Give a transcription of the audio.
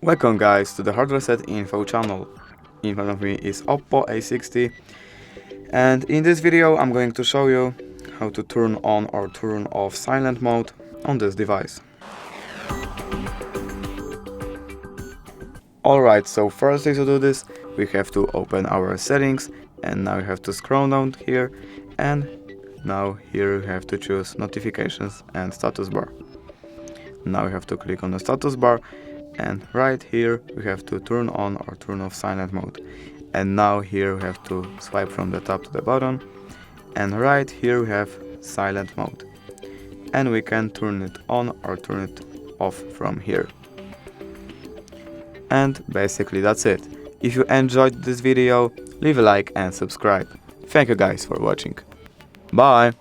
Welcome guys to the hardware set info channel. In front of me is OPPO A60, and in this video I'm going to show you how to turn on or turn off silent mode on this device. Alright, so first thing to do this, we have to open our settings, and now you have to scroll down here, and now here you have to choose notifications and status bar. Now you have to click on the status bar, and right here we have to turn on or turn off silent mode. And now here we have to swipe from the top to the bottom, and right here we have silent mode, and we can turn it on or turn it off from here. And basically that's it. If you enjoyed this video, leave a like and subscribe. Thank you guys for watching. Bye!